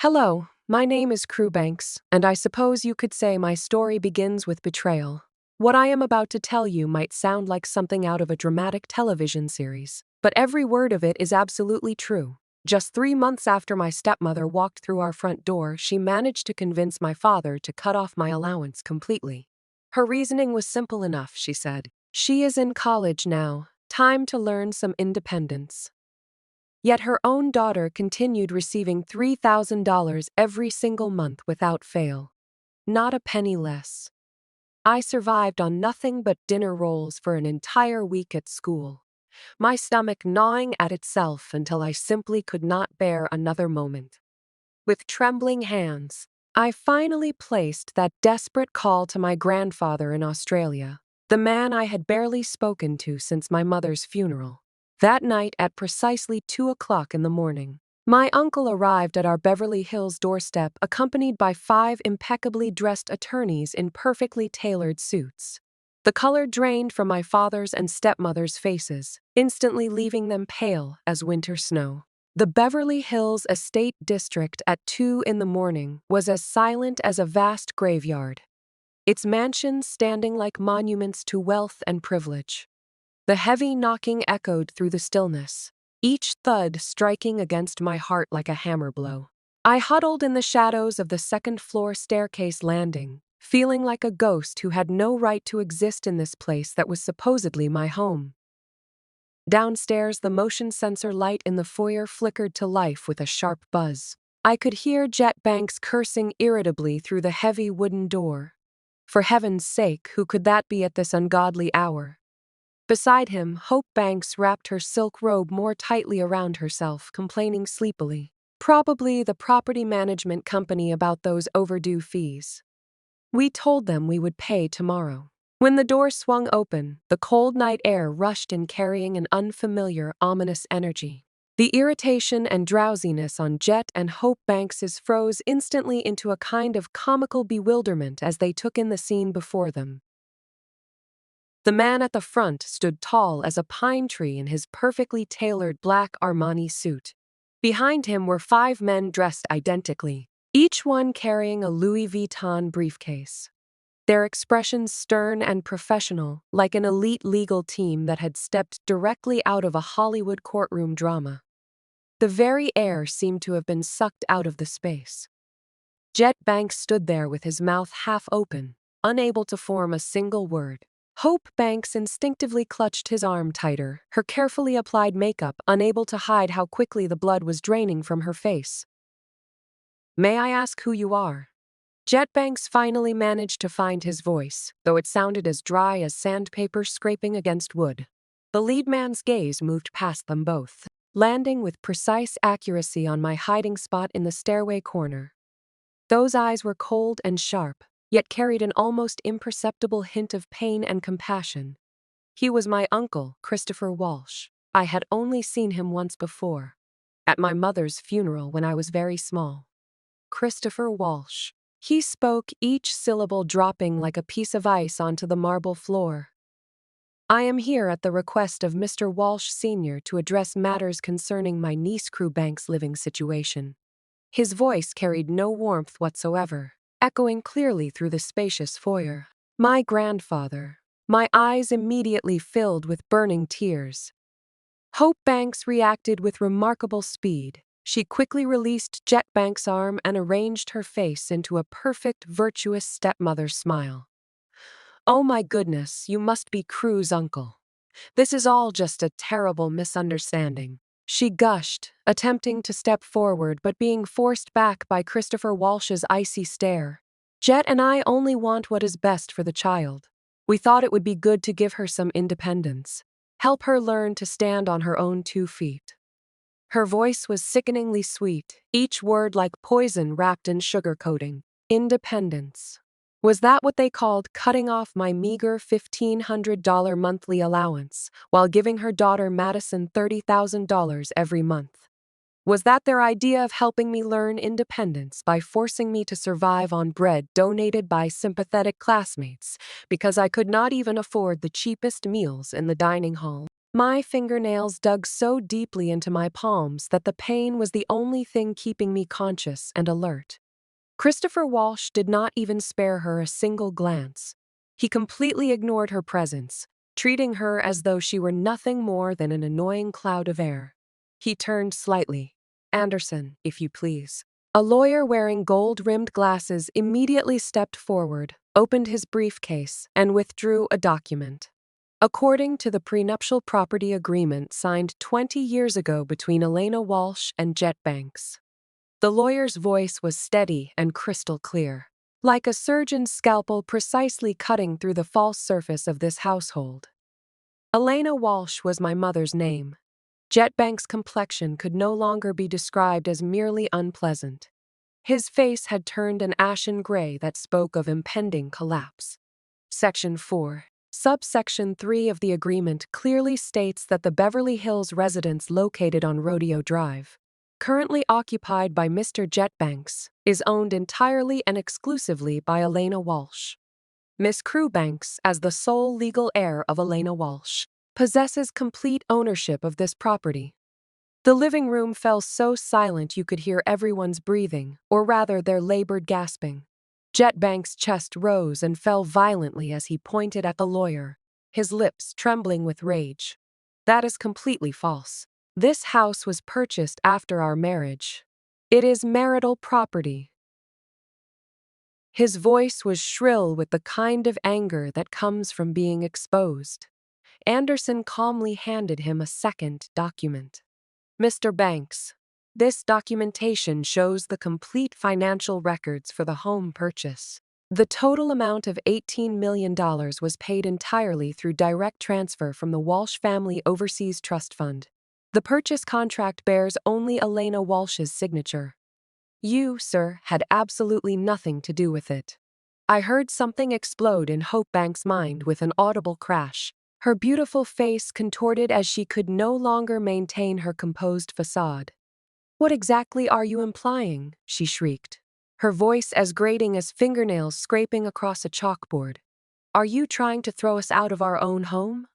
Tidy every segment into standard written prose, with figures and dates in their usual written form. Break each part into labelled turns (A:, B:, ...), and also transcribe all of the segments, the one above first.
A: Hello, my name is Crewbanks, and I suppose you could say my story begins with betrayal. What I am about to tell you might sound like something out of a dramatic television series, but every word of it is absolutely true. Just 3 months after my stepmother walked through our front door, she managed to convince my father to cut off my allowance completely. Her reasoning was simple enough, she said. She is in college now, time to learn some independence. Yet her own daughter continued receiving $3,000 every single month without fail. Not a penny less. I survived on nothing but dinner rolls for an entire week at school, my stomach gnawing at itself until I simply could not bear another moment. With trembling hands, I finally placed that desperate call to my grandfather in Australia, the man I had barely spoken to since my mother's funeral. That night at precisely 2 o'clock in the morning, my uncle arrived at our Beverly Hills doorstep accompanied by 5 impeccably dressed attorneys in perfectly tailored suits. The color drained from my father's and stepmother's faces, instantly leaving them pale as winter snow. The Beverly Hills Estate District at 2 in the morning was as silent as a vast graveyard, its mansions standing like monuments to wealth and privilege. The heavy knocking echoed through the stillness, each thud striking against my heart like a hammer blow. I huddled in the shadows of the second-floor staircase landing, feeling like a ghost who had no right to exist in this place that was supposedly my home. Downstairs, the motion sensor light in the foyer flickered to life with a sharp buzz. I could hear Jet Banks cursing irritably through the heavy wooden door. For heaven's sake, who could that be at this ungodly hour? Beside him, Hope Banks wrapped her silk robe more tightly around herself, complaining sleepily. Probably the property management company about those overdue fees. We told them we would pay tomorrow. When the door swung open, the cold night air rushed in carrying an unfamiliar, ominous energy. The irritation and drowsiness on Jet and Hope Banks's froze instantly into a kind of comical bewilderment as they took in the scene before them. The man at the front stood tall as a pine tree in his perfectly tailored black Armani suit. Behind him were 5 men dressed identically, each one carrying a Louis Vuitton briefcase. Their expressions stern and professional, like an elite legal team that had stepped directly out of a Hollywood courtroom drama. The very air seemed to have been sucked out of the space. Jet Banks stood there with his mouth half open, unable to form a single word. Hope Banks instinctively clutched his arm tighter, her carefully applied makeup unable to hide how quickly the blood was draining from her face. "May I ask who you are?" Jet Banks finally managed to find his voice, though it sounded as dry as sandpaper scraping against wood. The lead man's gaze moved past them both, landing with precise accuracy on my hiding spot in the stairway corner. Those eyes were cold and sharp, yet carried an almost imperceptible hint of pain and compassion. He was my uncle, Christopher Walsh. I had only seen him once before, at my mother's funeral when I was very small. Christopher Walsh. He spoke, each syllable dropping like a piece of ice onto the marble floor. "I am here at the request of Mr. Walsh Sr. to address matters concerning my niece Crewbank's living situation." His voice carried no warmth whatsoever, echoing clearly through the spacious foyer. My grandfather. My eyes immediately filled with burning tears. Hope Banks reacted with remarkable speed. She quickly released Jet Banks' arm and arranged her face into a perfect, virtuous stepmother smile. "Oh my goodness, you must be Crew's uncle. This is all just a terrible misunderstanding," she gushed, attempting to step forward but being forced back by Christopher Walsh's icy stare. "Jet and I only want what is best for the child. We thought it would be good to give her some independence, help her learn to stand on her own 2 feet. Her voice was sickeningly sweet, each word like poison wrapped in sugar coating. Independence. Was that what they called cutting off my meager $1,500 monthly allowance while giving her daughter Madison $30,000 every month? Was that their idea of helping me learn independence by forcing me to survive on bread donated by sympathetic classmates because I could not even afford the cheapest meals in the dining hall? My fingernails dug so deeply into my palms that the pain was the only thing keeping me conscious and alert. Christopher Walsh did not even spare her a single glance. He completely ignored her presence, treating her as though she were nothing more than an annoying cloud of air. He turned slightly. "Anderson, if you please." A lawyer wearing gold-rimmed glasses immediately stepped forward, opened his briefcase, and withdrew a document. According to the prenuptial property agreement signed 20 years ago between Elena Walsh and Jet Banks. The lawyer's voice was steady and crystal clear, like a surgeon's scalpel precisely cutting through the false surface of this household. Elena Walsh was my mother's name. Jet Banks' complexion could no longer be described as merely unpleasant. His face had turned an ashen gray that spoke of impending collapse. Section 4. Subsection 3 of the agreement clearly states that the Beverly Hills residence located on Rodeo Drive, currently occupied by Mr. Jet Banks, is owned entirely and exclusively by Elena Walsh. Miss Crewbanks, as the sole legal heir of Elena Walsh, possesses complete ownership of this property. The living room fell so silent you could hear everyone's breathing, or rather their labored gasping. Jet Banks' chest rose and fell violently as he pointed at the lawyer, his lips trembling with rage. "That is completely false. This house was purchased after our marriage. It is marital property." His voice was shrill with the kind of anger that comes from being exposed. Anderson calmly handed him a second document. "Mr. Banks, this documentation shows the complete financial records for the home purchase. The total amount of $18 million was paid entirely through direct transfer from the Walsh Family Overseas Trust Fund. The purchase contract bears only Elena Walsh's signature. You, sir, had absolutely nothing to do with it." I heard something explode in Hope Banks' mind with an audible crash. Her beautiful face contorted as she could no longer maintain her composed facade. "What exactly are you implying?" she shrieked, her voice as grating as fingernails scraping across a chalkboard. "Are you trying to throw us out of our own home?"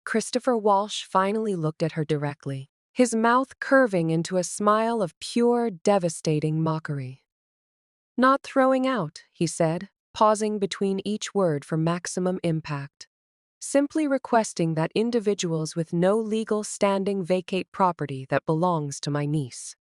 A: Christopher Walsh finally looked at her directly, his mouth curving into a smile of pure, devastating mockery. "Not throwing out," he said, pausing between each word for maximum impact. "Simply requesting that individuals with no legal standing vacate property that belongs to my niece."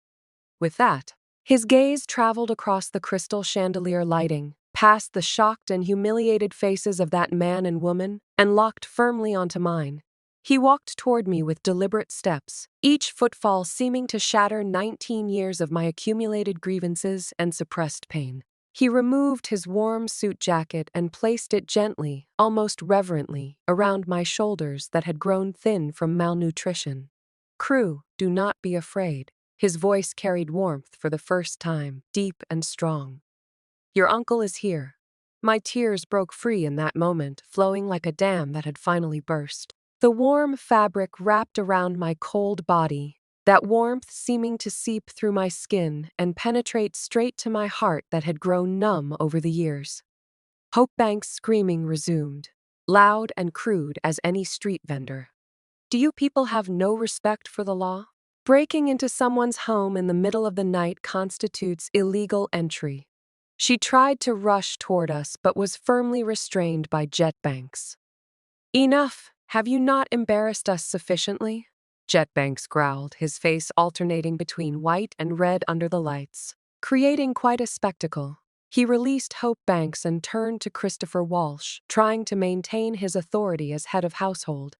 A: With that, his gaze traveled across the crystal chandelier lighting, past the shocked and humiliated faces of that man and woman, and locked firmly onto mine. He walked toward me with deliberate steps, each footfall seeming to shatter 19 years of my accumulated grievances and suppressed pain. He removed his warm suit jacket and placed it gently, almost reverently, around my shoulders that had grown thin from malnutrition. "Crew, do not be afraid." His voice carried warmth for the first time, deep and strong. "Your uncle is here." My tears broke free in that moment, flowing like a dam that had finally burst. The warm fabric wrapped around my cold body, that warmth seeming to seep through my skin and penetrate straight to my heart that had grown numb over the years. Hope Banks' screaming resumed, loud and crude as any street vendor. "Do you people have no respect for the law? Breaking into someone's home in the middle of the night constitutes illegal entry." She tried to rush toward us but was firmly restrained by Jet Banks. "Enough! Have you not embarrassed us sufficiently?" Jet Banks growled, his face alternating between white and red under the lights, creating quite a spectacle. He released Hope Banks and turned to Christopher Walsh, trying to maintain his authority as head of household,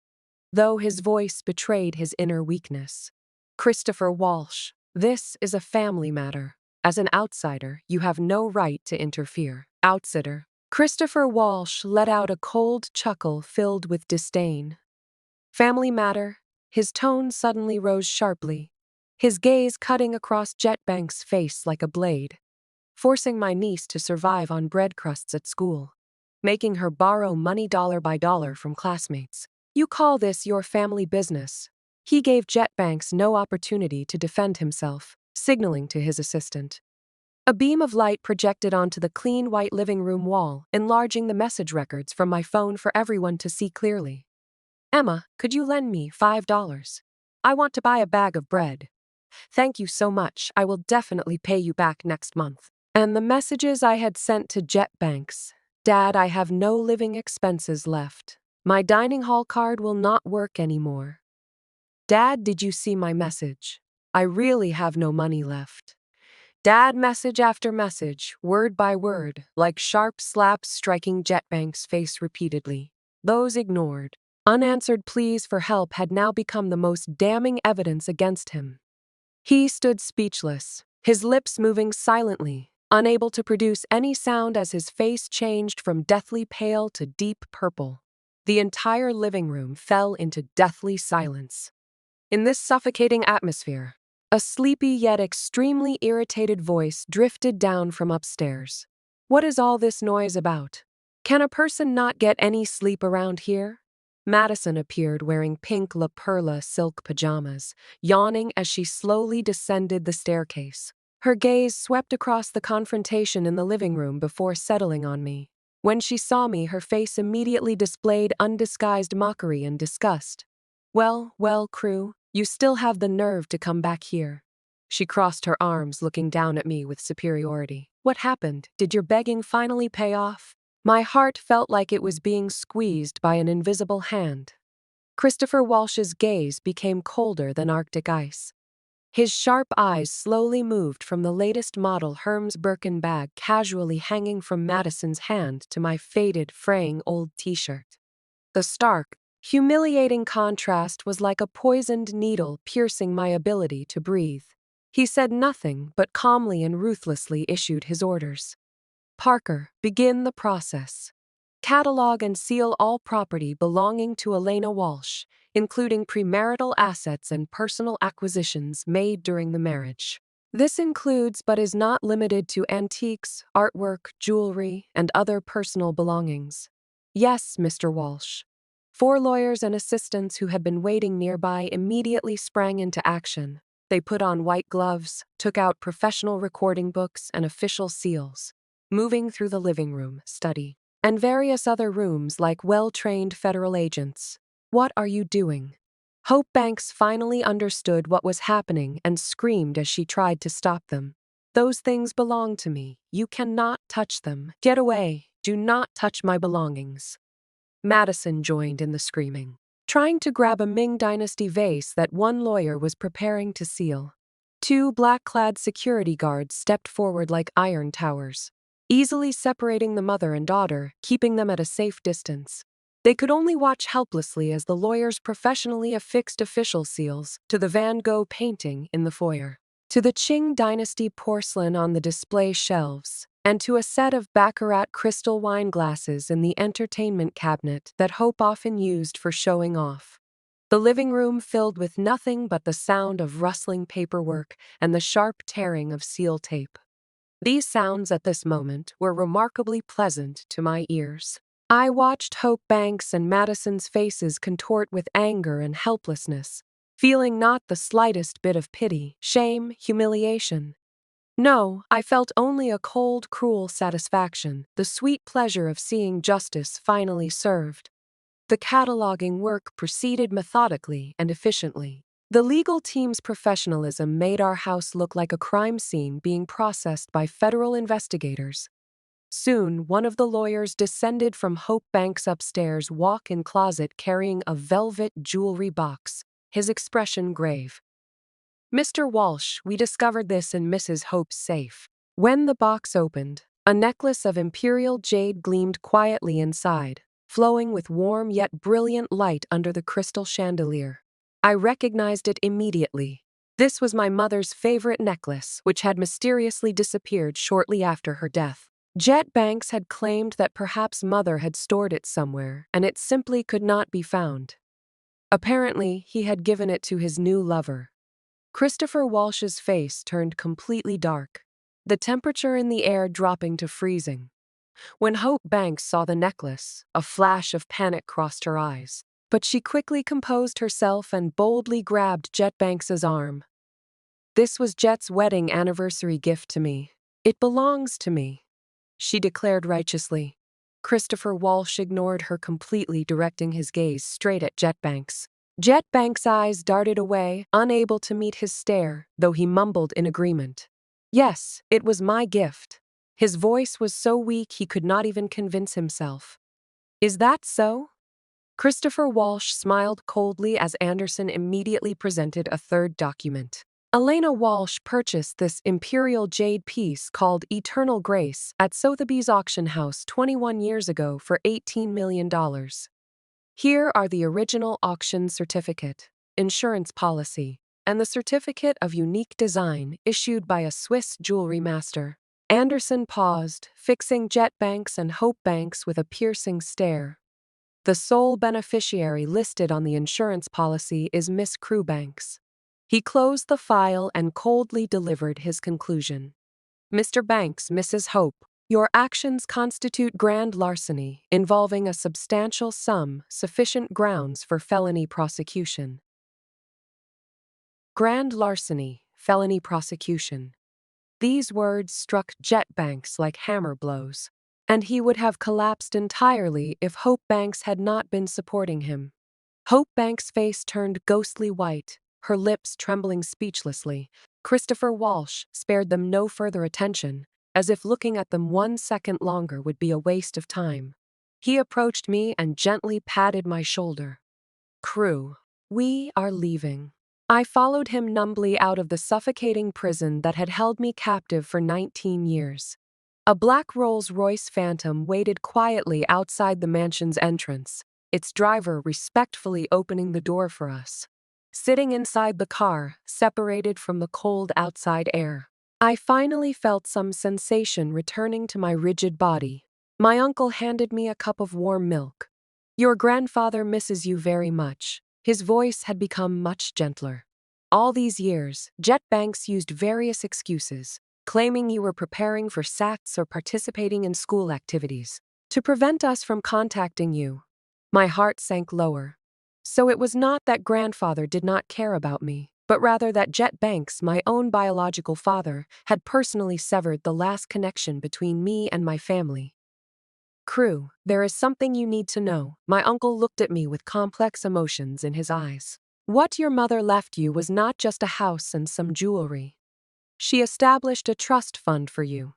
A: though his voice betrayed his inner weakness. "Christopher Walsh, this is a family matter. As an outsider, you have no right to interfere." "Outsider." Christopher Walsh let out a cold chuckle filled with disdain. "Family matter?" His tone suddenly rose sharply, his gaze cutting across Jet Banks' face like a blade. "Forcing my niece to survive on bread crusts at school. Making her borrow money dollar by dollar from classmates. You call this your family business?" He gave Jet Banks no opportunity to defend himself, signaling to his assistant. A beam of light projected onto the clean white living room wall, enlarging the message records from my phone for everyone to see clearly. Emma, could you lend me $5? I want to buy a bag of bread. Thank you so much. I will definitely pay you back next month. And the messages I had sent to Jet Banks. Dad, I have no living expenses left. My dining hall card will not work anymore. Dad, did you see my message? I really have no money left. Dad, message after message, word by word, like sharp slaps striking Jetbank's face repeatedly. Those ignored, unanswered pleas for help had now become the most damning evidence against him. He stood speechless, his lips moving silently, unable to produce any sound as his face changed from deathly pale to deep purple. The entire living room fell into deathly silence. In this suffocating atmosphere, a sleepy yet extremely irritated voice drifted down from upstairs. What is all this noise about? Can a person not get any sleep around here? Madison appeared wearing pink La Perla silk pajamas, yawning as she slowly descended the staircase. Her gaze swept across the confrontation in the living room before settling on me. When she saw me, her face immediately displayed undisguised mockery and disgust. Well, crew, you still have the nerve to come back here. She crossed her arms, looking down at me with superiority. What happened? Did your begging finally pay off? My heart felt like it was being squeezed by an invisible hand. Christopher Walsh's gaze became colder than Arctic ice. His sharp eyes slowly moved from the latest model Hermes Birkin bag casually hanging from Madison's hand to my faded, fraying old t-shirt. The stark, humiliating contrast was like a poisoned needle piercing my ability to breathe. He said nothing but calmly and ruthlessly issued his orders. Parker, begin the process. Catalog and seal all property belonging to Elena Walsh, including premarital assets and personal acquisitions made during the marriage. This includes but is not limited to antiques, artwork, jewelry, and other personal belongings. Yes, Mr. Walsh. 4 lawyers and assistants who had been waiting nearby immediately sprang into action. They put on white gloves, took out professional recording books and official seals, moving through the living room, study, and various other rooms like well-trained federal agents. What are you doing? Hope Banks finally understood what was happening and screamed as she tried to stop them. Those things belong to me. You cannot touch them. Get away. Do not touch my belongings. Madison joined in the screaming, trying to grab a Ming Dynasty vase that one lawyer was preparing to seal. 2 black-clad security guards stepped forward like iron towers, easily separating the mother and daughter, keeping them at a safe distance. They could only watch helplessly as the lawyers professionally affixed official seals to the Van Gogh painting in the foyer, to the Qing Dynasty porcelain on the display shelves, and to a set of Baccarat crystal wine glasses in the entertainment cabinet that Hope often used for showing off. The living room filled with nothing but the sound of rustling paperwork and the sharp tearing of seal tape. These sounds at this moment were remarkably pleasant to my ears. I watched Hope Banks and Madison's faces contort with anger and helplessness, feeling not the slightest bit of pity, shame, humiliation. No, I felt only a cold, cruel satisfaction, the sweet pleasure of seeing justice finally served. The cataloging work proceeded methodically and efficiently. The legal team's professionalism made our house look like a crime scene being processed by federal investigators. Soon, one of the lawyers descended from Hope Banks' upstairs walk-in closet carrying a velvet jewelry box, his expression grave. Mr. Walsh, we discovered this in Mrs. Hope's safe. When the box opened, a necklace of imperial jade gleamed quietly inside, flowing with warm yet brilliant light under the crystal chandelier. I recognized it immediately. This was my mother's favorite necklace, which had mysteriously disappeared shortly after her death. Jet Banks had claimed that perhaps Mother had stored it somewhere, and it simply could not be found. Apparently, he had given it to his new lover. Christopher Walsh's face turned completely dark, the temperature in the air dropping to freezing. When Hope Banks saw the necklace, a flash of panic crossed her eyes, but she quickly composed herself and boldly grabbed Jet Banks's arm. This was Jet's wedding anniversary gift to me. It belongs to me, she declared righteously. Christopher Walsh ignored her completely, directing his gaze straight at Jet Banks. Jet Banks' eyes darted away, unable to meet his stare, though he mumbled in agreement. Yes, it was my gift. His voice was so weak he could not even convince himself. Is that so? Christopher Walsh smiled coldly as Anderson immediately presented a third document. Elena Walsh purchased this imperial jade piece called Eternal Grace at Sotheby's auction house 21 years ago for $18 million. Here are the original auction certificate, insurance policy, and the certificate of unique design issued by a Swiss jewelry master. Anderson paused, fixing Jet Banks and Hope Banks with a piercing stare. The sole beneficiary listed on the insurance policy is Miss Crewbanks. He closed the file and coldly delivered his conclusion. Mr. Banks, Mrs. Hope, your actions constitute grand larceny involving a substantial sum, sufficient grounds for felony prosecution. Grand larceny, felony prosecution. These words struck Jet Banks like hammer blows, and he would have collapsed entirely if Hope Banks had not been supporting him. Hope Banks' face turned ghostly white, her lips trembling speechlessly. Christopher Walsh spared them no further attention, as if looking at them 1 second longer would be a waste of time. He approached me and gently patted my shoulder. Crew, we are leaving. I followed him numbly out of the suffocating prison that had held me captive for 19 years. A black Rolls-Royce Phantom waited quietly outside the mansion's entrance, its driver respectfully opening the door for us. Sitting inside the car, separated from the cold outside air, I finally felt some sensation returning to my rigid body. My uncle handed me a cup of warm milk. Your grandfather misses you very much. His voice had become much gentler. All these years, Jet Banks used various excuses, claiming you were preparing for SATs or participating in school activities, to prevent us from contacting you. My heart sank lower. So it was not that grandfather did not care about me, but rather that Jet Banks, my own biological father, had personally severed the last connection between me and my family. Crew, there is something you need to know. My uncle looked at me with complex emotions in his eyes. What your mother left you was not just a house and some jewelry. She established a trust fund for you.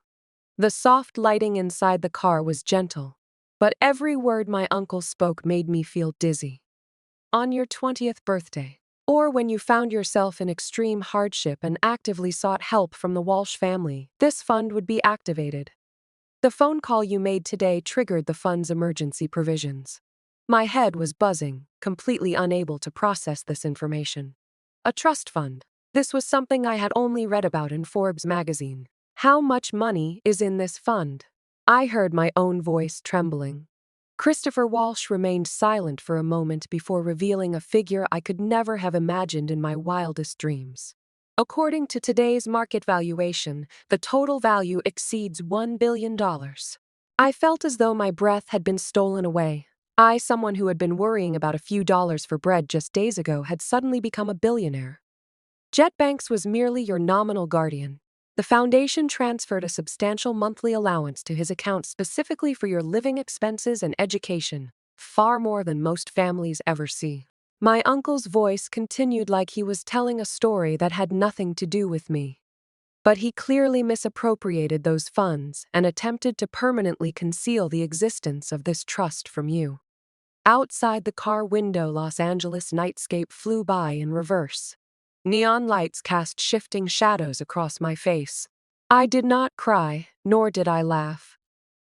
A: The soft lighting inside the car was gentle, but every word my uncle spoke made me feel dizzy. On your 20th birthday, or when you found yourself in extreme hardship and actively sought help from the Walsh family, this fund would be activated. The phone call you made today triggered the fund's emergency provisions. My head was buzzing, completely unable to process this information. A trust fund. This was something I had only read about in Forbes magazine. How much money is in this fund? I heard my own voice trembling. Christopher Walsh remained silent for a moment before revealing a figure I could never have imagined in my wildest dreams. According to today's market valuation, the total value exceeds $1 billion. I felt as though my breath had been stolen away. I, someone who had been worrying about a few dollars for bread just days ago, had suddenly become a billionaire. Jet Banks was merely your nominal guardian. The foundation transferred a substantial monthly allowance to his account specifically for your living expenses and education, far more than most families ever see. My uncle's voice continued like he was telling a story that had nothing to do with me. But he clearly misappropriated those funds and attempted to permanently conceal the existence of this trust from you. Outside the car window, Los Angeles nightscape flew by in reverse. Neon lights cast shifting shadows across my face. I did not cry, nor did I laugh.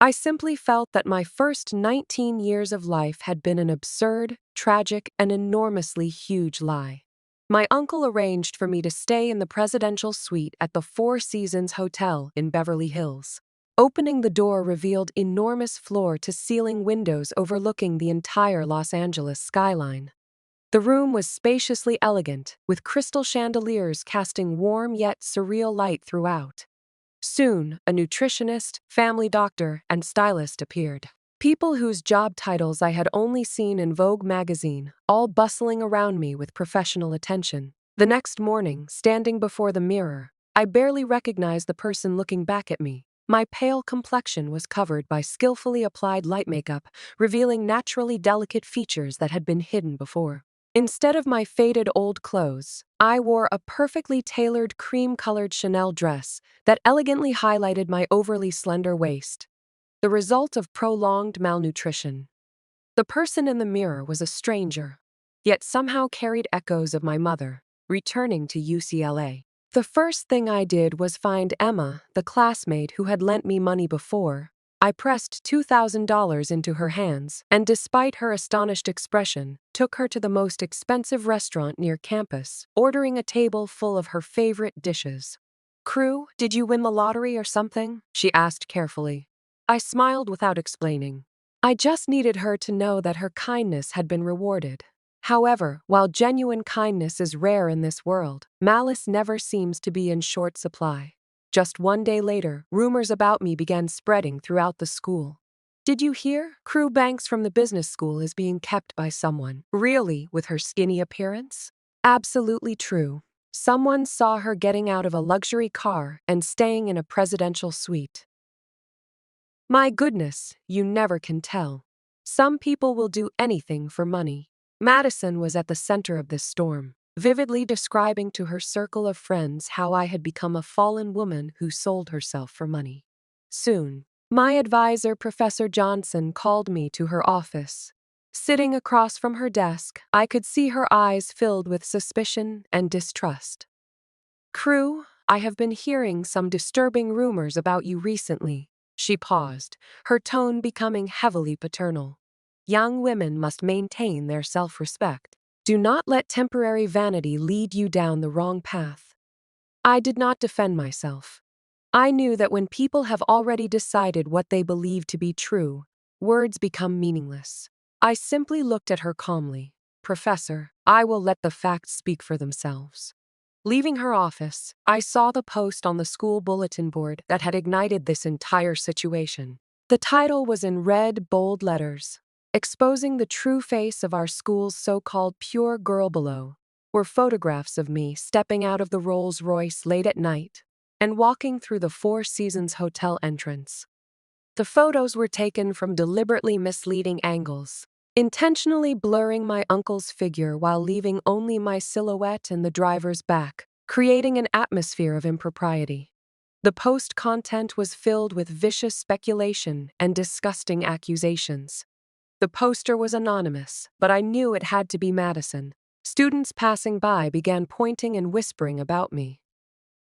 A: I simply felt that my first 19 years of life had been an absurd, tragic, and enormously huge lie. My uncle arranged for me to stay in the presidential suite at the Four Seasons Hotel in Beverly Hills. Opening the door revealed enormous floor-to-ceiling windows overlooking the entire Los Angeles skyline. The room was spaciously elegant, with crystal chandeliers casting warm yet surreal light throughout. Soon, a nutritionist, family doctor, and stylist appeared. People whose job titles I had only seen in Vogue magazine, all bustling around me with professional attention. The next morning, standing before the mirror, I barely recognized the person looking back at me. My pale complexion was covered by skillfully applied light makeup, revealing naturally delicate features that had been hidden before. Instead of my faded old clothes, I wore a perfectly tailored cream-colored Chanel dress that elegantly highlighted my overly slender waist, the result of prolonged malnutrition. The person in the mirror was a stranger, yet somehow carried echoes of my mother, returning to UCLA. The first thing I did was find Emma, the classmate who had lent me money before. I pressed $2,000 into her hands, and despite her astonished expression, took her to the most expensive restaurant near campus, ordering a table full of her favorite dishes. "Crew, did you win the lottery or something?" she asked carefully. I smiled without explaining. I just needed her to know that her kindness had been rewarded. However, while genuine kindness is rare in this world, malice never seems to be in short supply. Just one day later, rumors about me began spreading throughout the school. "Did you hear? Crew Banks from the business school is being kept by someone. Really, with her skinny appearance?" Absolutely true. Someone saw her getting out of a luxury car and staying in a presidential suite. My goodness, you never can tell. Some people will do anything for money. Madison was at the center of this storm, vividly describing to her circle of friends how I had become a fallen woman who sold herself for money. Soon, my advisor, Professor Johnson, called me to her office. Sitting across from her desk, I could see her eyes filled with suspicion and distrust. "Crew, I have been hearing some disturbing rumors about you recently." She paused, her tone becoming heavily paternal. "Young women must maintain their self-respect. Do not let temporary vanity lead you down the wrong path." I did not defend myself. I knew that when people have already decided what they believe to be true, words become meaningless. I simply looked at her calmly. "Professor, I will let the facts speak for themselves." Leaving her office, I saw the post on the school bulletin board that had ignited this entire situation. The title was in red, bold letters. "Exposing the true face of our school's so-called pure girl." Below were photographs of me stepping out of the Rolls-Royce late at night and walking through the Four Seasons Hotel entrance. The photos were taken from deliberately misleading angles, intentionally blurring my uncle's figure while leaving only my silhouette and the driver's back, creating an atmosphere of impropriety. The post content was filled with vicious speculation and disgusting accusations. The poster was anonymous, but I knew it had to be Madison. Students passing by began pointing and whispering about me.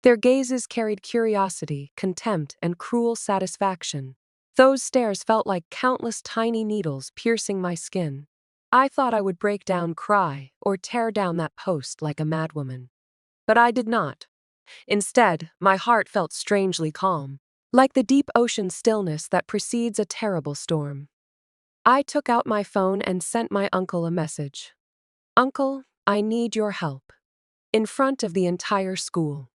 A: Their gazes carried curiosity, contempt, and cruel satisfaction. Those stares felt like countless tiny needles piercing my skin. I thought I would break down, cry, or tear down that post like a madwoman. But I did not. Instead, my heart felt strangely calm, like the deep ocean stillness that precedes a terrible storm. I took out my phone and sent my uncle a message. "Uncle, I need your help." In front of the entire school.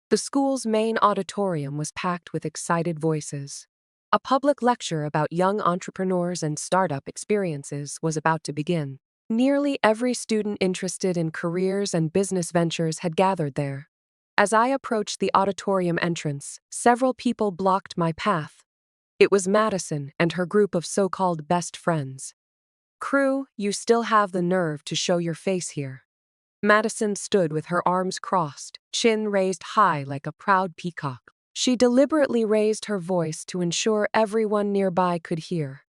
A: The school's main auditorium was packed with excited voices. A public lecture about young entrepreneurs and startup experiences was about to begin. Nearly every student interested in careers and business ventures had gathered there. As I approached the auditorium entrance, several people blocked my path. It was Madison and her group of so-called best friends. "Crew, you still have the nerve to show your face here." Madison stood with her arms crossed, chin raised high like a proud peacock. She deliberately raised her voice to ensure everyone nearby could hear.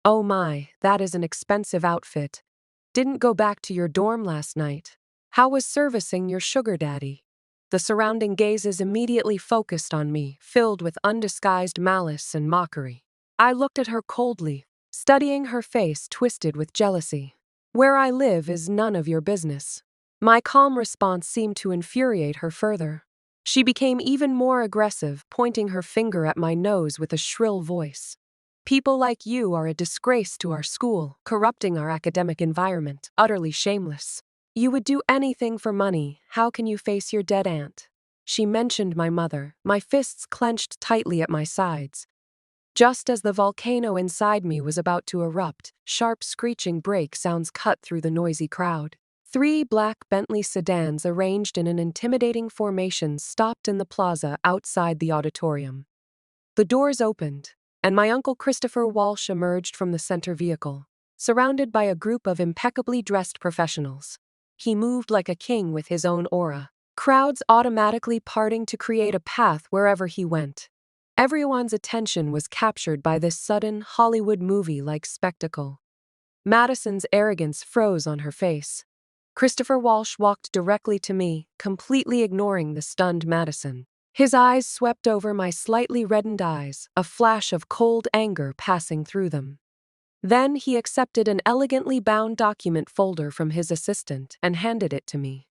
A: "Oh my, that is an expensive outfit. Didn't go back to your dorm last night. How was servicing your sugar daddy?" The surrounding gazes immediately focused on me, filled with undisguised malice and mockery. I looked at her coldly, studying her face twisted with jealousy. "Where I live is none of your business." My calm response seemed to infuriate her further. She became even more aggressive, pointing her finger at my nose with a shrill voice. "People like you are a disgrace to our school, corrupting our academic environment, utterly shameless. You would do anything for money. How can you face your dead aunt?" She mentioned my mother, my fists clenched tightly at my sides. Just as the volcano inside me was about to erupt, sharp screeching brake sounds cut through the noisy crowd. 3 black Bentley sedans arranged in an intimidating formation stopped in the plaza outside the auditorium. The doors opened, and my Uncle Christopher Walsh emerged from the center vehicle, surrounded by a group of impeccably dressed professionals. He moved like a king with his own aura, crowds automatically parting to create a path wherever he went. Everyone's attention was captured by this sudden Hollywood movie-like spectacle. Madison's arrogance froze on her face. Christopher Walsh walked directly to me, completely ignoring the stunned Madison. His eyes swept over my slightly reddened eyes, a flash of cold anger passing through them. Then he accepted an elegantly bound document folder from his assistant and handed it to me.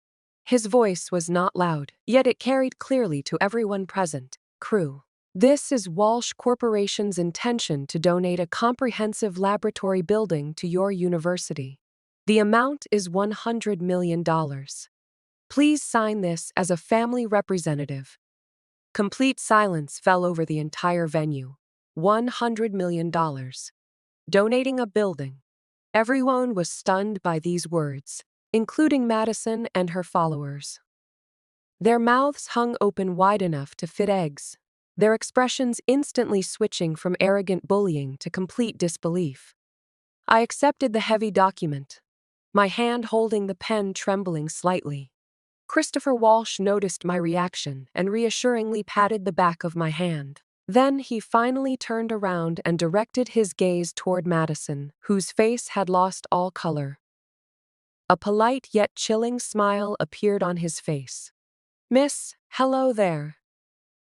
A: His voice was not loud, yet it carried clearly to everyone present. Crew. This is Walsh Corporation's intention to donate a comprehensive laboratory building to your university. The amount is $100 million. Please sign this as a family representative. Complete silence fell over the entire venue. $100 million. Donating a building. Everyone was stunned by these words, including Madison and her followers. Their mouths hung open wide enough to fit eggs, their expressions instantly switching from arrogant bullying to complete disbelief. I accepted the heavy document, my hand holding the pen trembling slightly. Christopher Walsh noticed my reaction and reassuringly patted the back of my hand. Then he finally turned around and directed his gaze toward Madison, whose face had lost all color. A polite yet chilling smile appeared on his face. "Miss, hello there.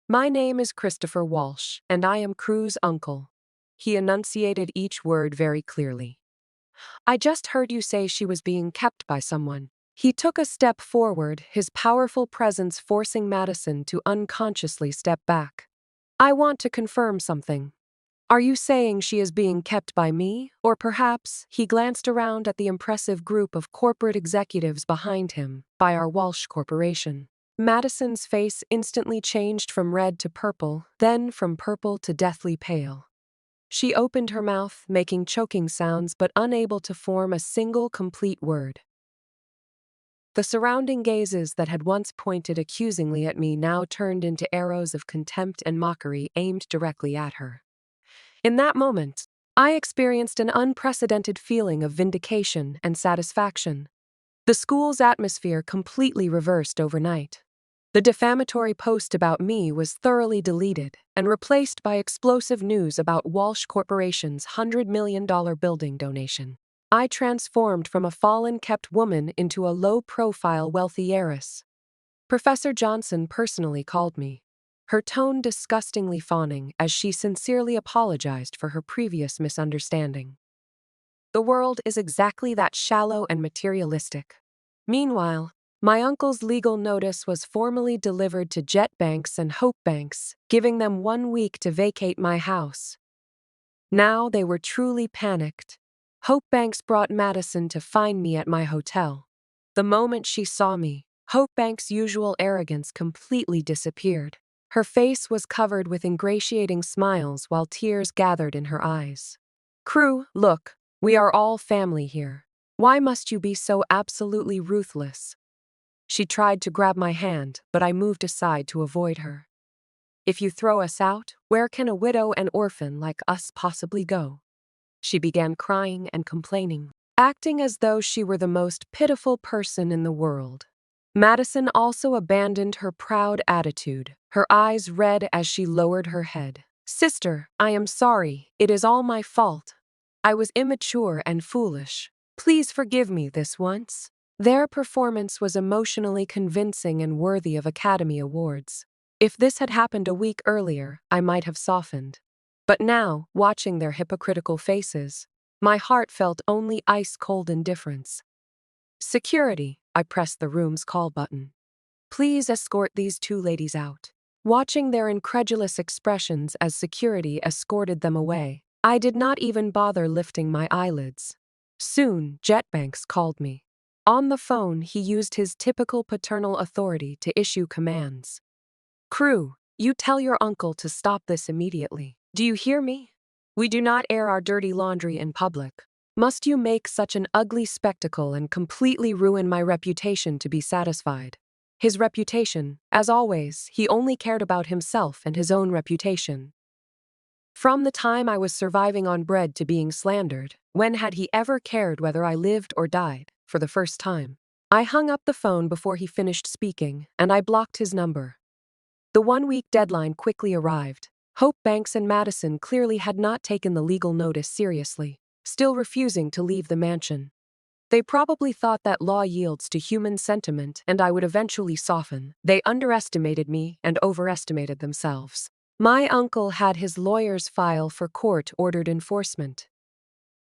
A: My name is Christopher Walsh, and I am Crew's uncle." He enunciated each word very clearly. "I just heard you say she was being kept by someone." He took a step forward, his powerful presence forcing Madison to unconsciously step back. "I want to confirm something. Are you saying she is being kept by me, or perhaps," he glanced around at the impressive group of corporate executives behind him, "by our Walsh Corporation?" Madison's face instantly changed from red to purple, then from purple to deathly pale. She opened her mouth, making choking sounds but unable to form a single complete word. The surrounding gazes that had once pointed accusingly at me now turned into arrows of contempt and mockery aimed directly at her. In that moment, I experienced an unprecedented feeling of vindication and satisfaction. The school's atmosphere completely reversed overnight. The defamatory post about me was thoroughly deleted and replaced by explosive news about Walsh Corporation's $100 million building donation. I transformed from a fallen-kept woman into a low-profile wealthy heiress. Professor Johnson personally called me, her tone disgustingly fawning as she sincerely apologized for her previous misunderstanding. The world is exactly that shallow and materialistic. Meanwhile, my uncle's legal notice was formally delivered to Jet Banks and Hope Banks, giving them 1 week to vacate my house. Now they were truly panicked. Hope Banks brought Madison to find me at my hotel. The moment she saw me, Hope Banks' usual arrogance completely disappeared. Her face was covered with ingratiating smiles while tears gathered in her eyes. "Crew, look, we are all family here. Why must you be so absolutely ruthless?" She tried to grab my hand, but I moved aside to avoid her. "If you throw us out, where can a widow and orphan like us possibly go?" She began crying and complaining, acting as though she were the most pitiful person in the world. Madison also abandoned her proud attitude, her eyes red as she lowered her head. "Sister, I am sorry. It is all my fault. I was immature and foolish. Please forgive me this once." Their performance was emotionally convincing and worthy of Academy Awards. If this had happened a week earlier, I might have softened. But now, watching their hypocritical faces, my heart felt only ice-cold indifference. "Security," I pressed the room's call button. "Please escort these 2 ladies out." Watching their incredulous expressions as security escorted them away, I did not even bother lifting my eyelids. Soon, Jet Banks called me. On the phone, he used his typical paternal authority to issue commands. "Crew, you tell your uncle to stop this immediately. Do you hear me? We do not air our dirty laundry in public. Must you make such an ugly spectacle and completely ruin my reputation to be satisfied?" His reputation, as always, he only cared about himself and his own reputation. From the time I was surviving on bread to being slandered, when had he ever cared whether I lived or died, for the first time? I hung up the phone before he finished speaking, and I blocked his number. The one-week deadline quickly arrived. Hope Banks and Madison clearly had not taken the legal notice seriously, still refusing to leave the mansion. They probably thought that law yields to human sentiment and I would eventually soften. They underestimated me and overestimated themselves. My uncle had his lawyers file for court-ordered enforcement.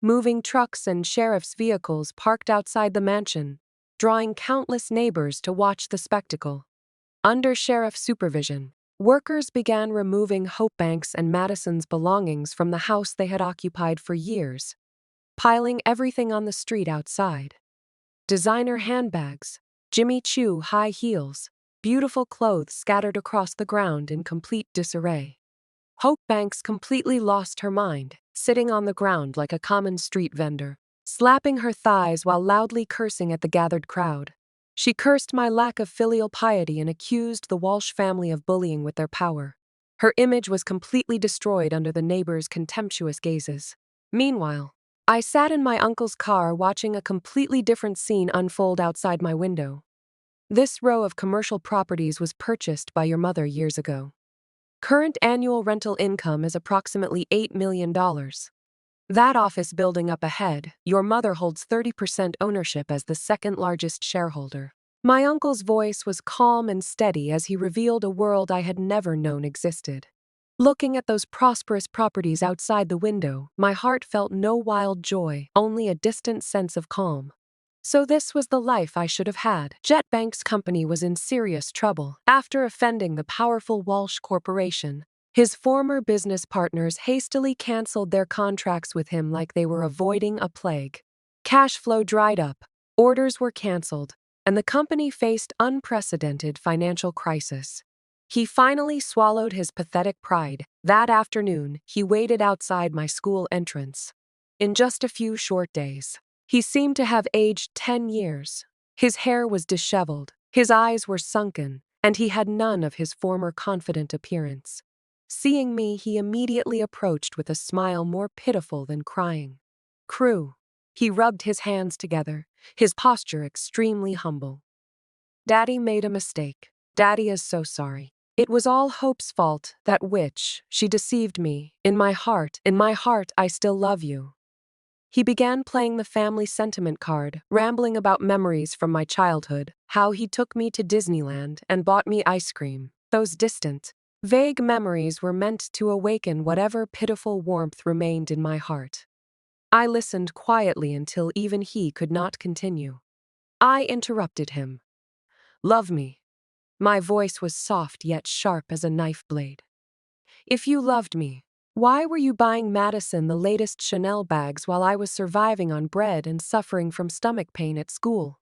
A: Moving trucks and sheriff's vehicles parked outside the mansion, drawing countless neighbors to watch the spectacle. Under sheriff supervision, workers began removing Hope Banks and Madison's belongings from the house they had occupied for years, piling everything on the street outside. Designer handbags, Jimmy Choo high heels, beautiful clothes scattered across the ground in complete disarray. Hope Banks completely lost her mind, sitting on the ground like a common street vendor, slapping her thighs while loudly cursing at the gathered crowd. She cursed my lack of filial piety and accused the Walsh family of bullying with their power. Her image was completely destroyed under the neighbors' contemptuous gazes. Meanwhile, I sat in my uncle's car watching a completely different scene unfold outside my window. This row of commercial properties was purchased by your mother years ago. Current annual rental income is approximately $8 million. That office building up ahead, your mother holds 30% ownership as the second largest shareholder. My uncle's voice was calm and steady as he revealed a world I had never known existed. Looking at those prosperous properties outside the window, my heart felt no wild joy, only a distant sense of calm. So this was the life I should have had. Jet Bank's company was in serious trouble. After offending the powerful Walsh Corporation, his former business partners hastily canceled their contracts with him like they were avoiding a plague. Cash flow dried up, orders were canceled, and the company faced unprecedented financial crisis. He finally swallowed his pathetic pride. That afternoon, he waited outside my school entrance. In just a few short days, he seemed to have aged 10 years. His hair was disheveled, his eyes were sunken, and he had none of his former confident appearance. Seeing me, he immediately approached with a smile more pitiful than crying. "Crew." He rubbed his hands together, his posture extremely humble. "Daddy made a mistake. Daddy is so sorry. It was all Hope's fault, that witch. She deceived me. In my heart, I still love you." He began playing the family sentiment card, rambling about memories from my childhood, how he took me to Disneyland and bought me ice cream. Those distant, vague memories were meant to awaken whatever pitiful warmth remained in my heart. I listened quietly until even he could not continue. I interrupted him. "Love me." My voice was soft yet sharp as a knife blade. "If you loved me, why were you buying Madison the latest Chanel bags while I was surviving on bread and suffering from stomach pain at school?"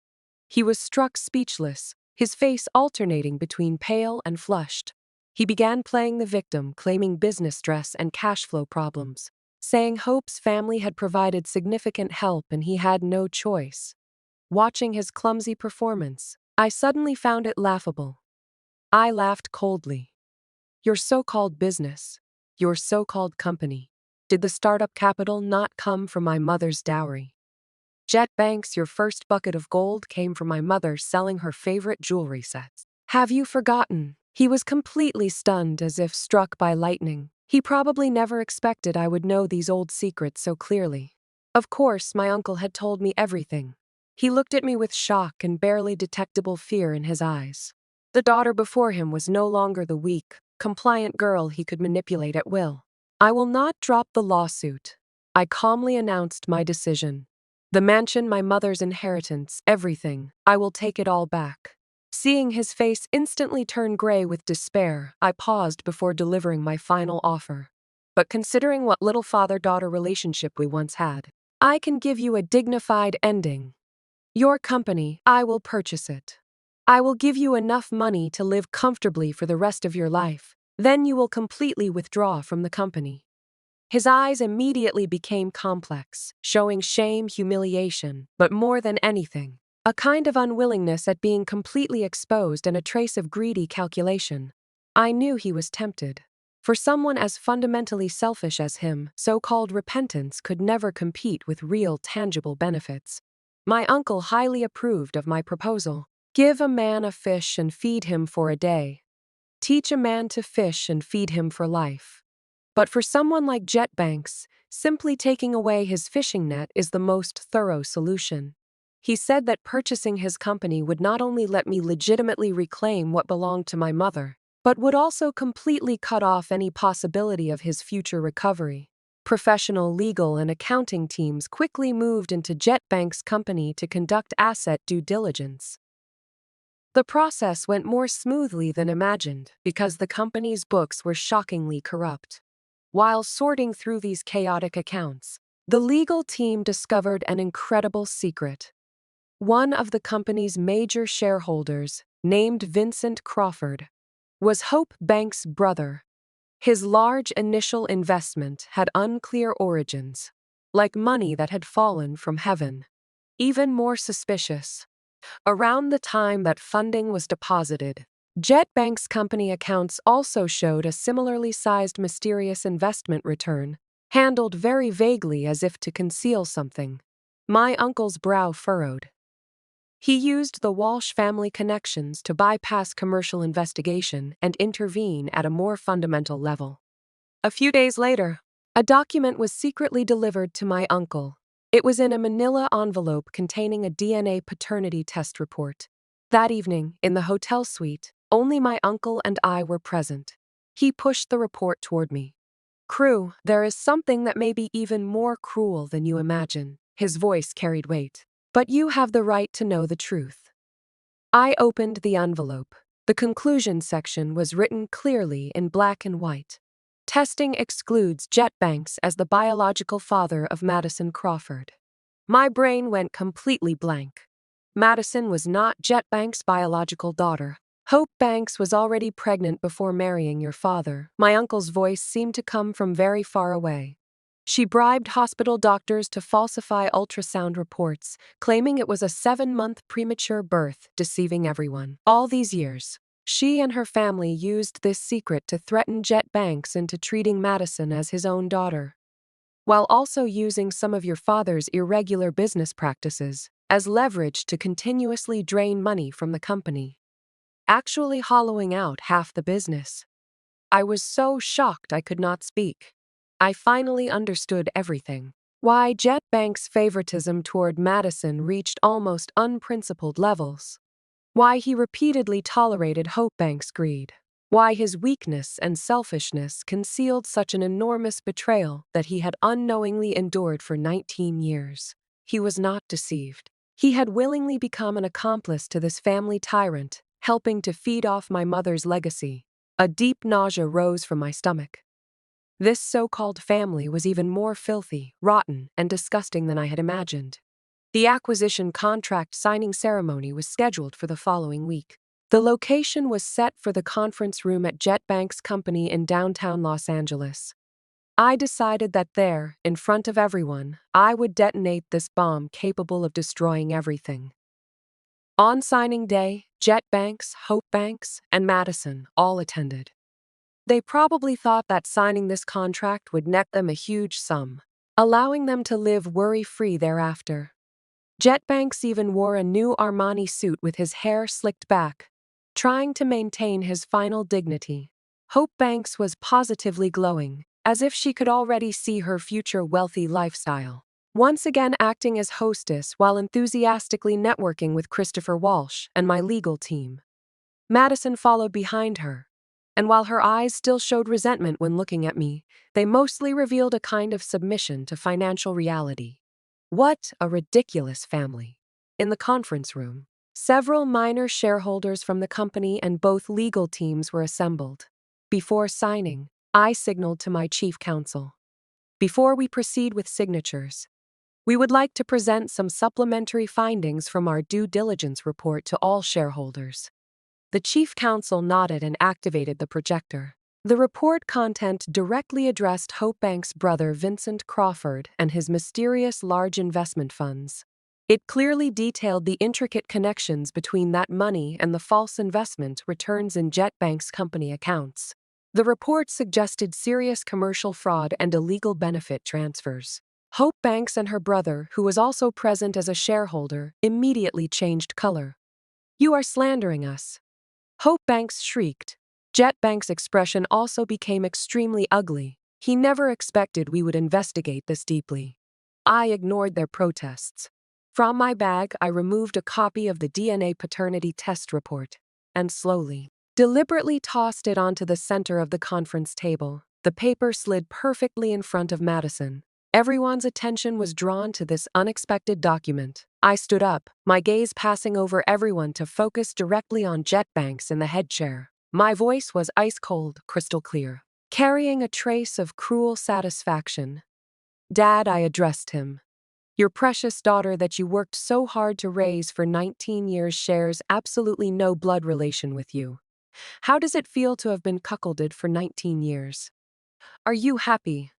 A: He was struck speechless, his face alternating between pale and flushed. He began playing the victim, claiming business stress and cash flow problems, saying Hope's family had provided significant help and he had no choice. Watching his clumsy performance, I suddenly found it laughable. I laughed coldly. Your so-called business, your so-called company, did the startup capital not come from my mother's dowry? Jet Banks, your first bucket of gold came from my mother selling her favorite jewelry sets. Have you forgotten? He was completely stunned, as if struck by lightning. He probably never expected I would know these old secrets so clearly. Of course, my uncle had told me everything. He looked at me with shock and barely detectable fear in his eyes. The daughter before him was no longer the weak, compliant girl he could manipulate at will. "I will not drop the lawsuit." I calmly announced my decision. "The mansion, my mother's inheritance, everything, I will take it all back." Seeing his face instantly turn gray with despair, I paused before delivering my final offer. "But considering what little father-daughter relationship we once had, I can give you a dignified ending. Your company, I will purchase it. I will give you enough money to live comfortably for the rest of your life. Then you will completely withdraw from the company." His eyes immediately became complex, showing shame, humiliation, but more than anything, a kind of unwillingness at being completely exposed and a trace of greedy calculation. I knew he was tempted. For someone as fundamentally selfish as him, so-called repentance could never compete with real tangible benefits. My uncle highly approved of my proposal. Give a man a fish and feed him for a day. Teach a man to fish and feed him for life. But for someone like Jet Banks, simply taking away his fishing net is the most thorough solution. He said that purchasing his company would not only let me legitimately reclaim what belonged to my mother, but would also completely cut off any possibility of his future recovery. Professional legal and accounting teams quickly moved into Jet Bank's company to conduct asset due diligence. The process went more smoothly than imagined because the company's books were shockingly corrupt. While sorting through these chaotic accounts, the legal team discovered an incredible secret. One of the company's major shareholders, named Vincent Crawford, was Hope Banks' brother. His large initial investment had unclear origins, like money that had fallen from heaven. Even more suspicious, around the time that funding was deposited, Jet Bank's company accounts also showed a similarly sized mysterious investment return, handled very vaguely as if to conceal something. My uncle's brow furrowed. He used the Walsh family connections to bypass commercial investigation and intervene at a more fundamental level. A few days later, a document was secretly delivered to my uncle. It was in a manila envelope containing a DNA paternity test report. That evening, in the hotel suite, only my uncle and I were present. He pushed the report toward me. Crew, there is something that may be even more cruel than you imagine. His voice carried weight. But you have the right to know the truth. I opened the envelope. The conclusion section was written clearly in black and white. Testing excludes Jet Banks as the biological father of Madison Crawford. My brain went completely blank. Madison was not Jet Banks' biological daughter. Hope Banks was already pregnant before marrying your father. My uncle's voice seemed to come from very far away. She bribed hospital doctors to falsify ultrasound reports, claiming it was a 7-month premature birth, deceiving everyone. All these years, she and her family used this secret to threaten Jet Banks into treating Madison as his own daughter, while also using some of your father's irregular business practices as leverage to continuously drain money from the company, actually hollowing out half the business. I was so shocked I could not speak. I finally understood everything. Why Jet Bank's favoritism toward Madison reached almost unprincipled levels. Why he repeatedly tolerated Hope Bank's greed. Why his weakness and selfishness concealed such an enormous betrayal that he had unknowingly endured for 19 years. He was not deceived. He had willingly become an accomplice to this family tyrant, helping to feed off my mother's legacy. A deep nausea rose from my stomach. This so-called family was even more filthy, rotten, and disgusting than I had imagined. The acquisition contract signing ceremony was scheduled for the following week. The location was set for the conference room at Jet Bank's company in downtown Los Angeles. I decided that there, in front of everyone, I would detonate this bomb capable of destroying everything. On signing day, Jet Banks, Hope Banks, and Madison all attended. They probably thought that signing this contract would net them a huge sum, allowing them to live worry-free thereafter. Jet Banks even wore a new Armani suit with his hair slicked back, trying to maintain his final dignity. Hope Banks was positively glowing, as if she could already see her future wealthy lifestyle. Once again acting as hostess while enthusiastically networking with Christopher Walsh and my legal team. Madison followed behind her, and while her eyes still showed resentment when looking at me, they mostly revealed a kind of submission to financial reality. What a ridiculous family. In the conference room, several minor shareholders from the company and both legal teams were assembled. Before signing, I signaled to my chief counsel. Before we proceed with signatures, we would like to present some supplementary findings from our due diligence report to all shareholders. The chief counsel nodded and activated the projector. The report content directly addressed Hope Banks' brother Vincent Crawford and his mysterious large investment funds. It clearly detailed the intricate connections between that money and the false investment returns in Jet Bank's company accounts. The report suggested serious commercial fraud and illegal benefit transfers. Hope Banks and her brother, who was also present as a shareholder, immediately changed color. "You are slandering us." Hope Banks shrieked. Jet Banks' expression also became extremely ugly. He never expected we would investigate this deeply. I ignored their protests. From my bag, I removed a copy of the DNA paternity test report and slowly, deliberately tossed it onto the center of the conference table. The paper slid perfectly in front of Madison. Everyone's attention was drawn to this unexpected document. I stood up, my gaze passing over everyone to focus directly on Jet Banks in the head chair. My voice was ice-cold, crystal clear, carrying a trace of cruel satisfaction. "Dad," I addressed him. "Your precious daughter that you worked so hard to raise for 19 years shares absolutely no blood relation with you. How does it feel to have been cuckolded for 19 years? Are you happy?"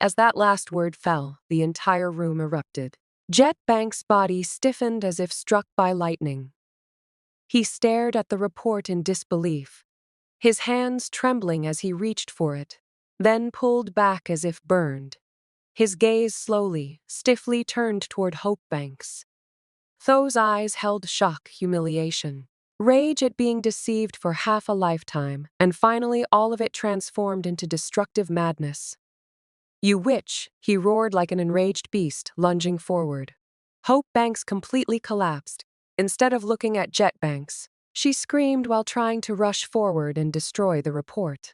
A: As that last word fell, the entire room erupted. Jet Banks' body stiffened as if struck by lightning. He stared at the report in disbelief, his hands trembling as he reached for it, then pulled back as if burned. His gaze slowly, stiffly turned toward Hope Banks. Those eyes held shock, humiliation, rage at being deceived for half a lifetime, and finally all of it transformed into destructive madness. "You witch!" he roared like an enraged beast, lunging forward. Hope Banks completely collapsed. Instead of looking at Jet Banks, she screamed while trying to rush forward and destroy the report.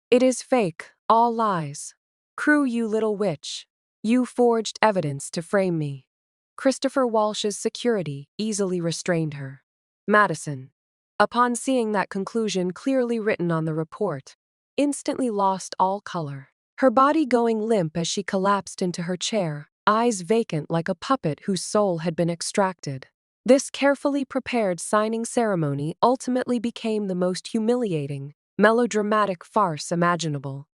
A: "It is fake, all lies. Crew, you little witch. You forged evidence to frame me." Christopher Walsh's security easily restrained her. Madison, upon seeing that conclusion clearly written on the report, instantly lost all color, her body going limp as she collapsed into her chair, eyes vacant like a puppet whose soul had been extracted. This carefully prepared signing ceremony ultimately became the most humiliating, melodramatic farce imaginable.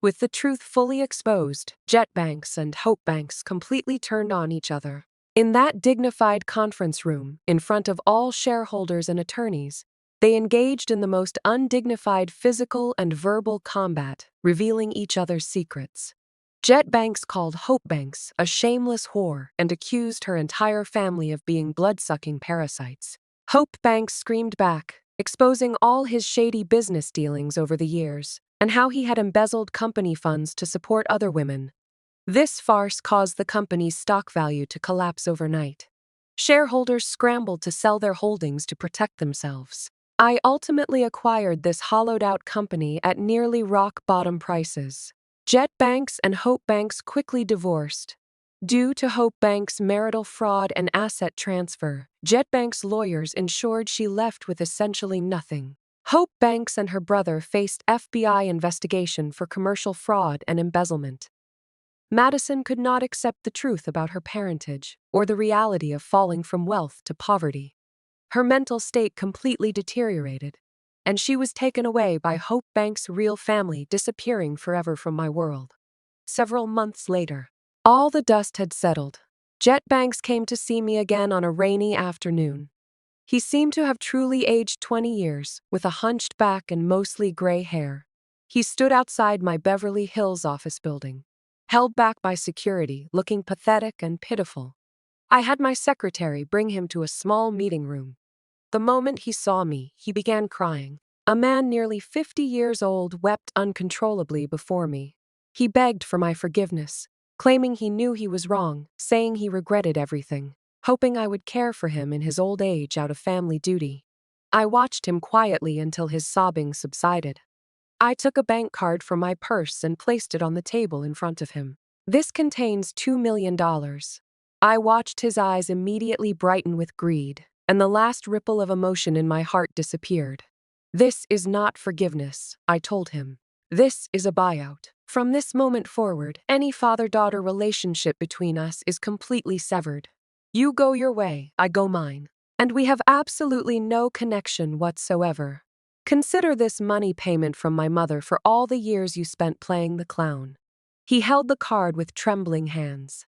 A: With the truth fully exposed, Jet Banks and Hope Banks completely turned on each other. In that dignified conference room, in front of all shareholders and attorneys, they engaged in the most undignified physical and verbal combat, revealing each other's secrets. Jet Banks called Hope Banks a shameless whore and accused her entire family of being blood-sucking parasites. Hope Banks screamed back, exposing all his shady business dealings over the years, and how he had embezzled company funds to support other women. This farce caused the company's stock value to collapse overnight. Shareholders scrambled to sell their holdings to protect themselves. I ultimately acquired this hollowed-out company at nearly rock-bottom prices. Jet Banks and Hope Banks quickly divorced. Due to Hope Banks' marital fraud and asset transfer, Jet Banks' lawyers ensured she left with essentially nothing. Hope Banks and her brother faced FBI investigation for commercial fraud and embezzlement. Madison could not accept the truth about her parentage or the reality of falling from wealth to poverty. Her mental state completely deteriorated, and she was taken away by Hope Banks' real family, disappearing forever from my world. Several months later, all the dust had settled. Jet Banks came to see me again on a rainy afternoon. He seemed to have truly aged 20 years, with a hunched back and mostly gray hair. He stood outside my Beverly Hills office building, held back by security, looking pathetic and pitiful. I had my secretary bring him to a small meeting room. The moment he saw me, he began crying. A man nearly 50 years old wept uncontrollably before me. He begged for my forgiveness, claiming he knew he was wrong, saying he regretted everything, hoping I would care for him in his old age out of family duty. I watched him quietly until his sobbing subsided. I took a bank card from my purse and placed it on the table in front of him. "This contains $2 million. I watched his eyes immediately brighten with greed, and the last ripple of emotion in my heart disappeared. "This is not forgiveness," I told him. "This is a buyout. From this moment forward, any father-daughter relationship between us is completely severed. You go your way, I go mine. And we have absolutely no connection whatsoever. Consider this money payment from my mother for all the years you spent playing the clown." He held the card with trembling hands.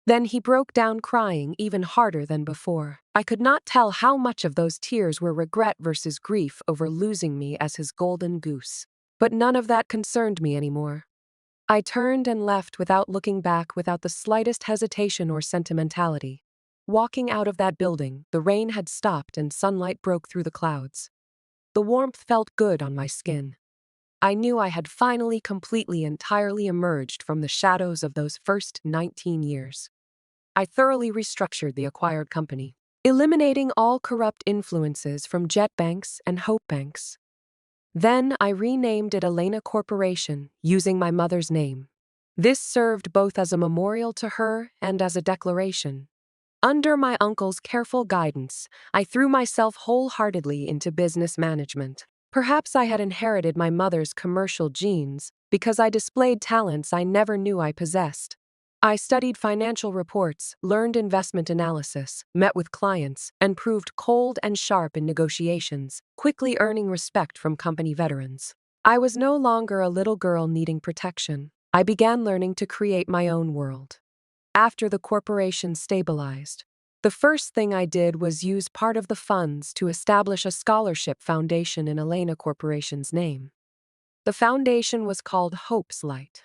A: Then he broke down crying even harder than before. I could not tell how much of those tears were regret versus grief over losing me as his golden goose. But none of that concerned me anymore. I turned and left without looking back, without the slightest hesitation or sentimentality. Walking out of that building, the rain had stopped and sunlight broke through the clouds. The warmth felt good on my skin. I knew I had finally entirely emerged from the shadows of those first 19 years. I thoroughly restructured the acquired company, eliminating all corrupt influences from jet banks and hope banks. Then I renamed it Elena Corporation, using my mother's name. This served both as a memorial to her and as a declaration. Under my uncle's careful guidance, I threw myself wholeheartedly into business management. Perhaps I had inherited my mother's commercial genes because I displayed talents I never knew I possessed. I studied financial reports, learned investment analysis, met with clients, and proved cold and sharp in negotiations, quickly earning respect from company veterans. I was no longer a little girl needing protection. I began learning to create my own world. After the corporation stabilized, the first thing I did was use part of the funds to establish a scholarship foundation in Elena Corporation's name. The foundation was called Hope's Light.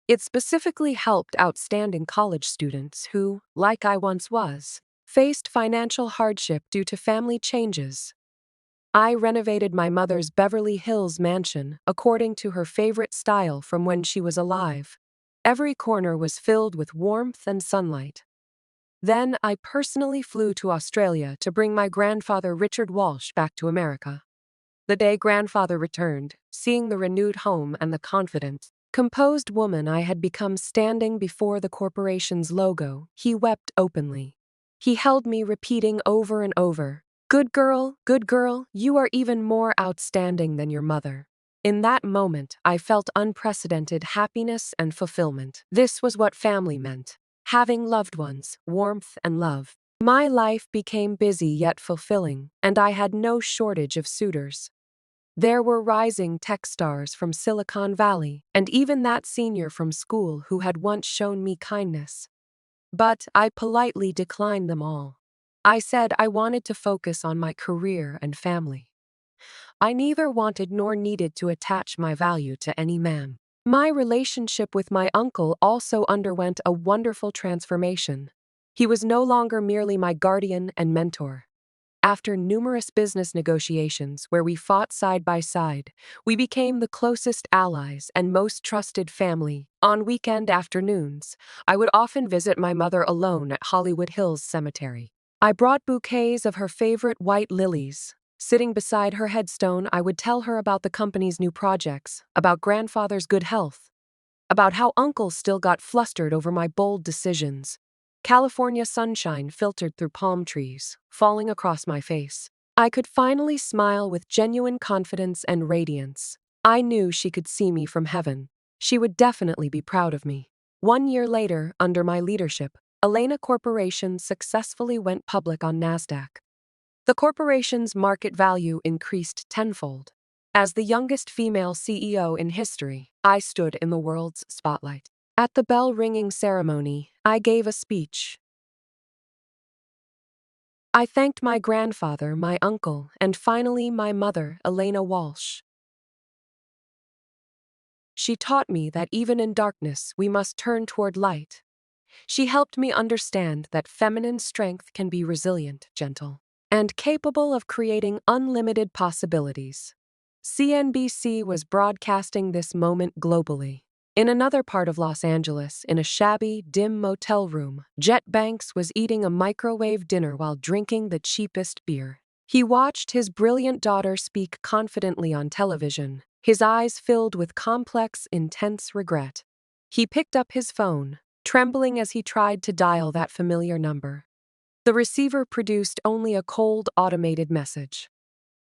A: It specifically helped outstanding college students who, like I once was, faced financial hardship due to family changes. I renovated my mother's Beverly Hills mansion according to her favorite style from when she was alive. Every corner was filled with warmth and sunlight. Then I personally flew to Australia to bring my grandfather Richard Walsh back to America. The day grandfather returned, seeing the renewed home and the confident, composed woman I had become standing before the corporation's logo, he wept openly. He held me, repeating over and over, good girl, you are even more outstanding than your mother." In that moment, I felt unprecedented happiness and fulfillment. This was what family meant. Having loved ones, warmth and love. My life became busy yet fulfilling, and I had no shortage of suitors. There were rising tech stars from Silicon Valley, and even that senior from school who had once shown me kindness. But I politely declined them all. I said I wanted to focus on my career and family. I neither wanted nor needed to attach my value to any man. My relationship with my uncle also underwent a wonderful transformation. He was no longer merely my guardian and mentor. After numerous business negotiations where we fought side by side, we became the closest allies and most trusted family. On weekend afternoons, I would often visit my mother alone at Hollywood Hills Cemetery. I brought bouquets of her favorite white lilies. Sitting beside her headstone, I would tell her about the company's new projects, about grandfather's good health, about how uncle still got flustered over my bold decisions. California sunshine filtered through palm trees, falling across my face. I could finally smile with genuine confidence and radiance. I knew she could see me from heaven. She would definitely be proud of me. 1 year later, under my leadership, Elena Corporation successfully went public on NASDAQ. The corporation's market value increased tenfold. As the youngest female CEO in history, I stood in the world's spotlight. At the bell-ringing ceremony, I gave a speech. I thanked my grandfather, my uncle, and finally my mother, Elena Walsh. She taught me that even in darkness, we must turn toward light. She helped me understand that feminine strength can be resilient, gentle, and capable of creating unlimited possibilities. CNBC was broadcasting this moment globally. In another part of Los Angeles, in a shabby, dim motel room, Jet Banks was eating a microwave dinner while drinking the cheapest beer. He watched his brilliant daughter speak confidently on television, his eyes filled with complex, intense regret. He picked up his phone, trembling as he tried to dial that familiar number. The receiver produced only a cold, automated message.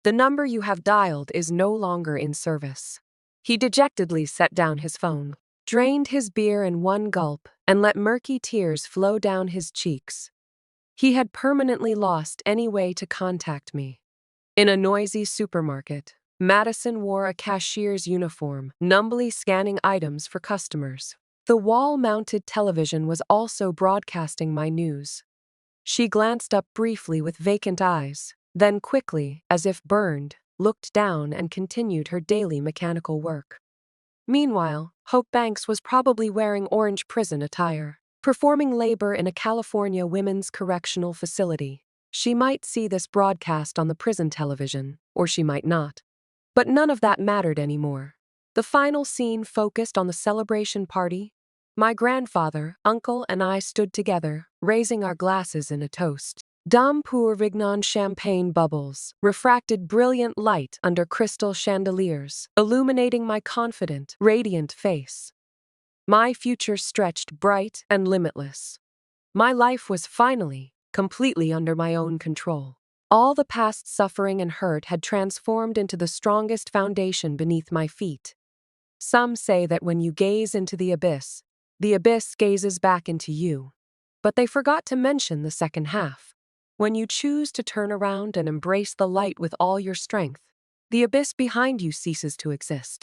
A: "The number you have dialed is no longer in service." He dejectedly set down his phone, drained his beer in one gulp, and let murky tears flow down his cheeks. He had permanently lost any way to contact me. In a noisy supermarket, Madison wore a cashier's uniform, numbly scanning items for customers. The wall-mounted television was also broadcasting my news. She glanced up briefly with vacant eyes, then quickly, as if burned, looked down and continued her daily mechanical work. Meanwhile, Hope Banks was probably wearing orange prison attire, performing labor in a California women's correctional facility. She might see this broadcast on the prison television, or she might not. But none of that mattered anymore. The final scene focused on the celebration party. My grandfather, uncle, and I stood together, raising our glasses in a toast. Dame pour Vignon champagne bubbles refracted brilliant light under crystal chandeliers, illuminating my confident, radiant face. My future stretched bright and limitless. My life was finally, completely under my own control. All the past suffering and hurt had transformed into the strongest foundation beneath my feet. Some say that when you gaze into the abyss gazes back into you. But they forgot to mention the second half. When you choose to turn around and embrace the light with all your strength, the abyss behind you ceases to exist.